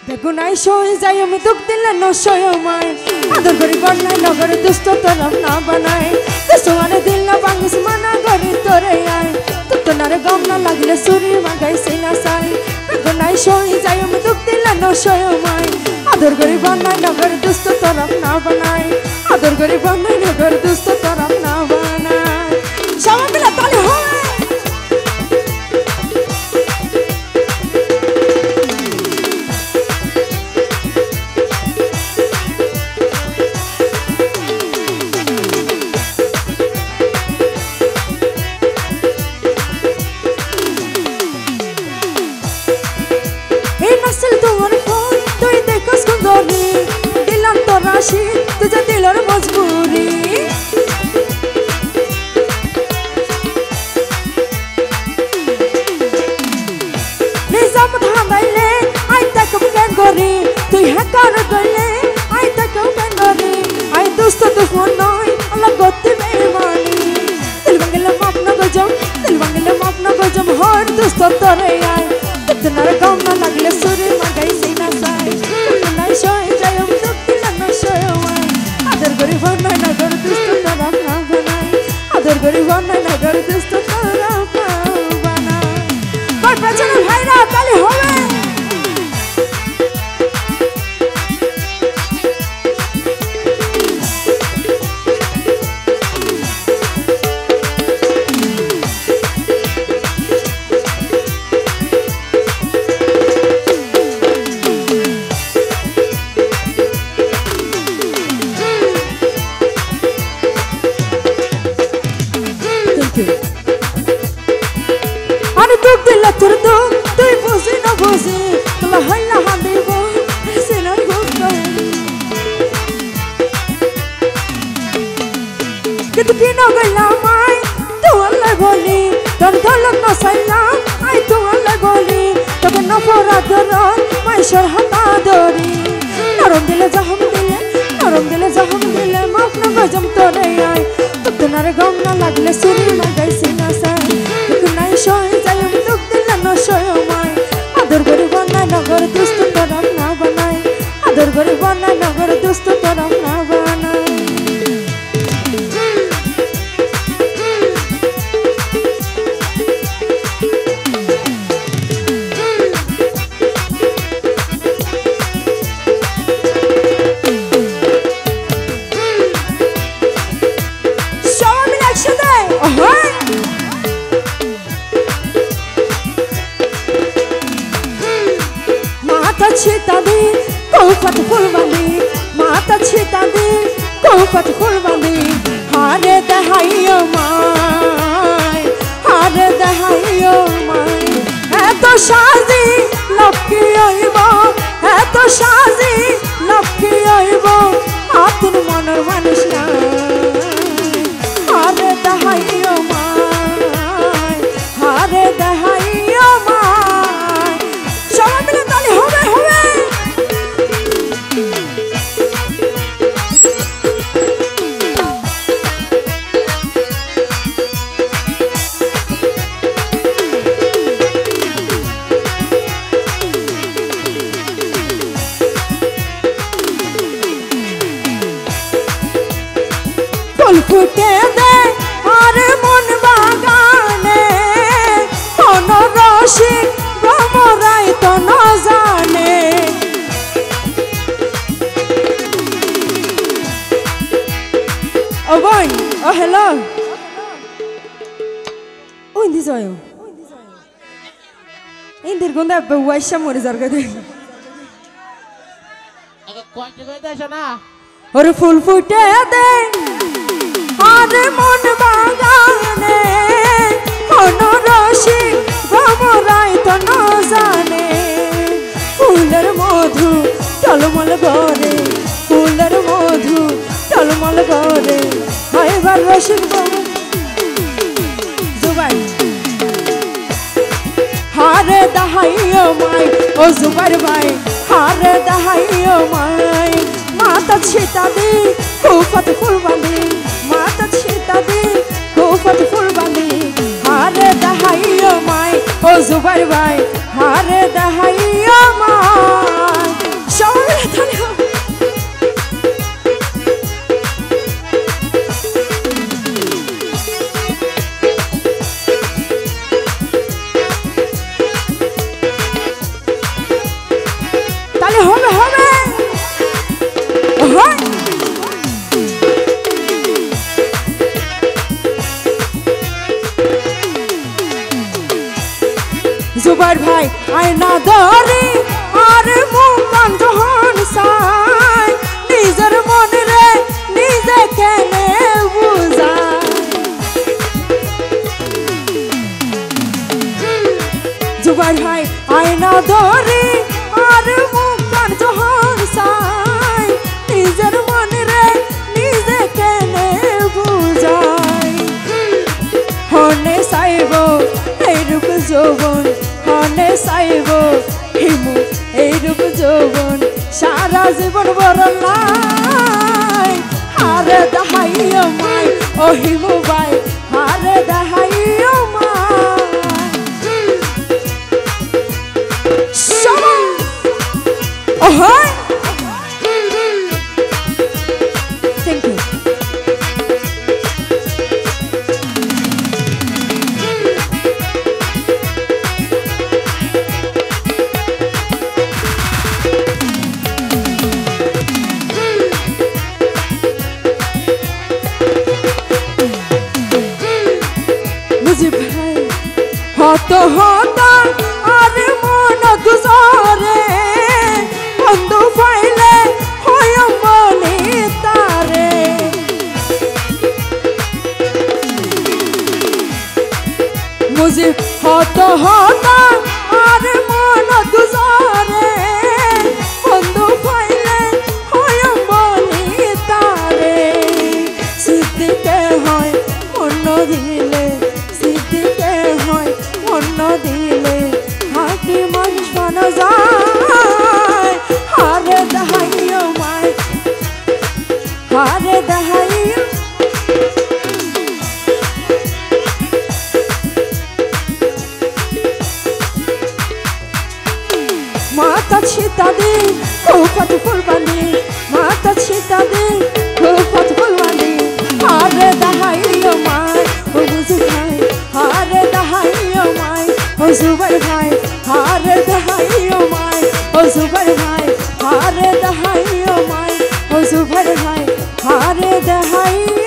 বেগুনাই সই যাই আমি দুঃখ দিলে নসয় মায় আদর করি বন্যায় নগরে দুষ্ট তরফ না বানায় দুষ্টমানে দিল না বাঙ্গিস মানা করি তোরে আয় তোনারে গম না লাগলে সুরি মাগাই সিনা সাই বেগুনাই সই যাই আমি দুঃখ দিলে নসয় মায় আদর করি বন্যায় নগরে দুষ্ট তরফ না বানায় আদর করি বন্যায় নগরে দুষ্ট তরফ না বানায় সবাই মিলে তালি হয় तुझे दिल और मजबूरी निजाम थामाइले आई तक बेंगोरी तु है कर गले आई तक बेंगोरी आई दोस्त दुश्मन नई अलग गति बेईमानी दिल बंगले माप न गजम हर दोस्त तोरे आई तुनार गम न लगले सुरी मगाई सीना साई तुनाई सोई जाय हम आदर करी बन्नाय नगर दुष्ट तरफ ना बनाय आदर करी बन्नाय नगर दुष्ट तरफ ना बनाय कोई पेছনে ভাইরা তালি হবে नरम दिले जहम दिले माफ न गजम तोरे आय तुनारे गम न लागले सुरी मगाई सीना साई बेगुनाई सई जाय আমি দুঃখ দিলে নসয় মায় आदर करी बन्नाय नगर दुष्ट तरफ ना बनाय आदर करी बन्नाय नगर दुष्ट तरफ ना बनाय हारे दहाइयो माय एतो साजी लक्की आइबो एतो साजी लक्की आइबो आतुन मनर मानुष ना हारे दहाइयो माय सबाई मिले ताली होबे फुटे दे आरे मन बागाने कोनो रसिक भ्रमराई तो न जाने ओ बोन ओ हेलो ओ इंदी जायो इंदिर गुंदा बवाइशा मरे जरगा दे अगर क्वांटी में दे ना और फूल फुटे दे आरे मन बागाने कोनो रसिक भ्रमराई तो न जाने फुलेर मधु टलमल करे फुलेर मधु टलमल करे हायबार रसिक जुबाई हारे दहाइयो माय ओ जुबार भाई हारे दहाइयो माय माता छिटा दी कुफत फुल बांधी माता छिटा दी कुफत फुल बांधी हारे दहाइयो माय ओ जुबार भाई हारे दहाइयो माय জীবন বড় নাই হারে দেখাইও মাই ও হিমু ভাই হারে দেখাইও মাই সবাই ওহই থ্যাংক ইউ হত হত আরে মন দুজরে বন্ধু পাইলে হয় মনে তারে মুজি হত হত আরে মন দুজরে বন্ধু পাইলে হয় মনে তারে সিদ্দিকে হয় মন দিলে সিদ্দিকে হয় অন্য দিলে হাকি মানুষ বানা যায় হারে দেখাইও মাই হারে দেখাইও মাতা ছিতা দি খুফত ফুলবানি মাতা ছিতা দি খুফত ফুলবানি হারে দেখাইও মাই ও বুঝি ভাই হারে দেখাইও মাই ও জুবাই ভাই হারে দেখাইও মাই ও জুবাই ভাই হারে দেখাইও মাই ও জুবাই ভাই হারে দেখাইও